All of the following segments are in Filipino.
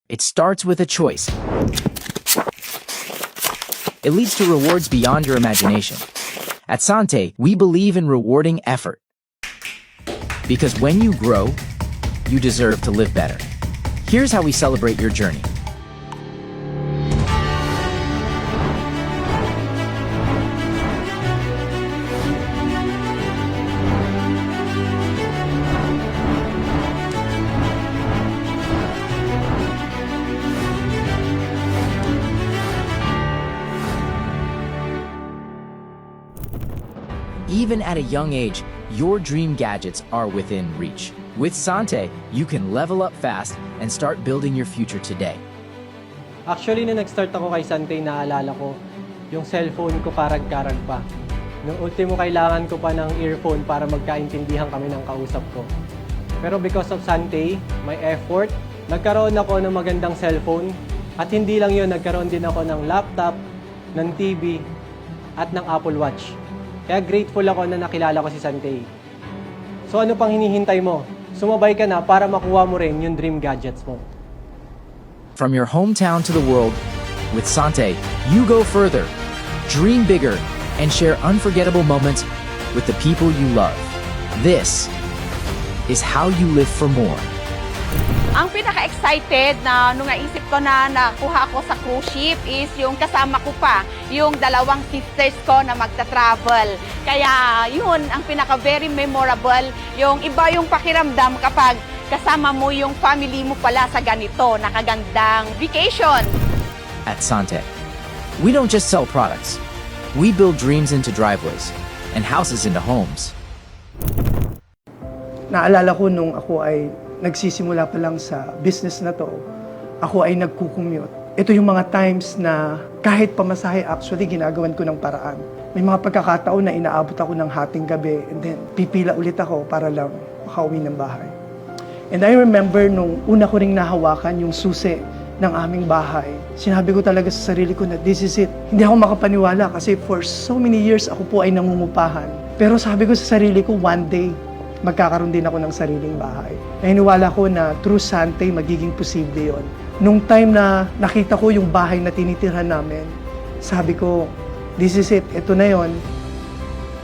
It starts with a choice. It leads to rewards beyond your imagination. At Sante, we believe in rewarding effort. Because when you grow, you deserve to live better. Here's how we celebrate your journey. Even at a young age, your dream gadgets are within reach. With Sante, you can level up fast and start building your future today. Actually, nung nag-start ako kay Sante, naalala ko, yung cellphone ko karag-karag pa. Nung ultimo kailangan ko pa ng earphone para magkaintindihan kami ng kausap ko. Pero because of Sante, my effort, nagkaroon ako ng magandang cellphone. At hindi lang yun, nagkaroon din ako ng laptop, ng TV, at ng Apple Watch. Kaya grateful ako na nakilala ko si Sante. So ano pang hinihintay mo? Sumabay ka na para makuha mo rin yung dream gadgets mo. From your hometown to the world, with Sante, you go further, dream bigger, and share unforgettable moments with the people you love. This is how you live for more. Ang pinaka-excited na nung naisip ko na nakuha ko sa cruise ship is yung kasama ko pa, yung dalawang sisters ko na magta-travel. Kaya yun, ang pinaka-very memorable, yung iba yung pakiramdam kapag kasama mo yung family mo pala sa ganito, nakagandang vacation. At Sante, we don't just sell products. We build dreams into driveways and houses into homes. Naalala ko nung ako ay nagsisimula pa lang sa business na to, ako ay nagkukumute. Ito yung mga times na kahit pamasahe actually ginagawan ko ng paraan. May mga pagkakataon na inaabot ako ng hating gabi and then pipila ulit ako para lang makauwi ng bahay. And I remember nung una ko ring nahawakan yung susi ng aming bahay. Sinabi ko talaga sa sarili ko na this is it. Hindi ako makapaniwala kasi for so many years ako po ay nangungupahan. Pero sabi ko sa sarili ko, one day, magkakaroon din ako ng sariling bahay. Naniniwala ko na through Sante, magiging posible yon. Nung time na nakita ko yung bahay na tinitirhan namin, sabi ko, this is it, ito na yon.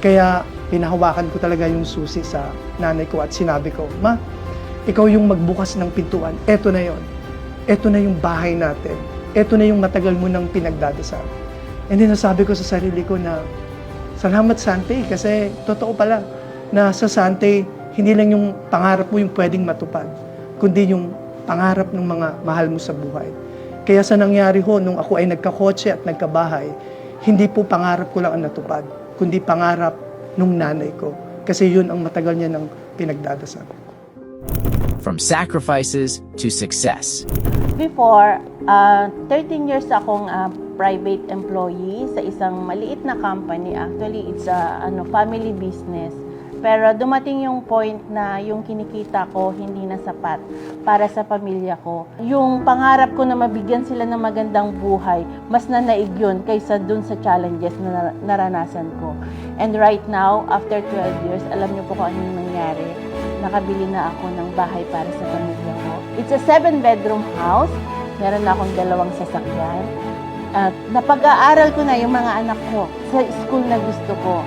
Kaya pinahawakan ko talaga yung susi sa nanay ko at sinabi ko, Ma, ikaw yung magbukas ng pintuan, ito na yon. Ito na yung bahay natin. Ito na yung matagal mo nang pinagdadasal. And then nasabi ko sa sarili ko na, salamat Sante, kasi totoo pala, na sa Sante, hindi lang yung pangarap mo yung pwedeng matupad, kundi yung pangarap ng mga mahal mo sa buhay. Kaya sa nangyari ho, nung ako ay nagkakotse at nagkabahay, hindi po pangarap ko lang ang natupad, kundi pangarap nung nanay ko. Kasi yun ang matagal niya ng pinagdadasal. From sacrifices to success. Before, 13 years akong private employee sa isang maliit na company. Actually, it's a family business. Pero dumating yung point na yung kinikita ko hindi na sapat para sa pamilya ko. Yung pangarap ko na mabigyan sila ng magandang buhay, mas nanaig yun kaysa dun sa challenges na naranasan ko. And right now, after 12 years, alam niyo po kung ano yung nangyari. Nakabili na ako ng bahay para sa pamilya ko. It's a 7-bedroom house. Meron na akong 2 sasakyan. At napag-aaral ko na yung mga anak ko sa school na gusto ko.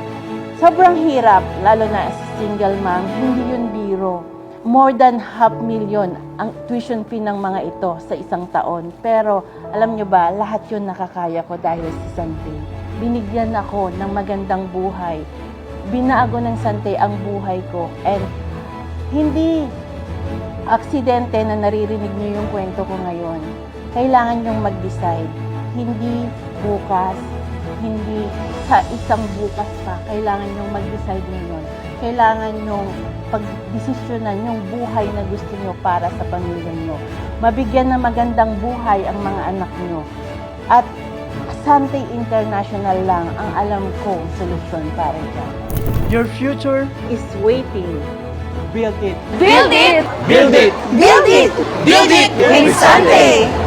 Sobrang hirap, lalo na as single mom, hindi yun biro. More than 500,000 ang tuition fee ng mga ito sa isang taon. Pero alam nyo ba, lahat yun nakakaya ko dahil sa Sante. Binigyan ako ng magandang buhay. Binago ng Sante ang buhay ko. And hindi aksidente na naririnig nyo yung kwento ko ngayon. Kailangan nyong mag-decide. Hindi bukas, hindi sa isang bukas pa, kailangan nyong mag-decide ngayon. Kailangan nyong pag-desisyonan yung buhay na gusto nyo para sa pamilya nyo. Mabigyan ng magandang buhay ang mga anak nyo. At Sante International lang ang alam kong solusyon para dyan. Your future Is waiting. Build it! Build it! Build it! Build it! Build it with Sante!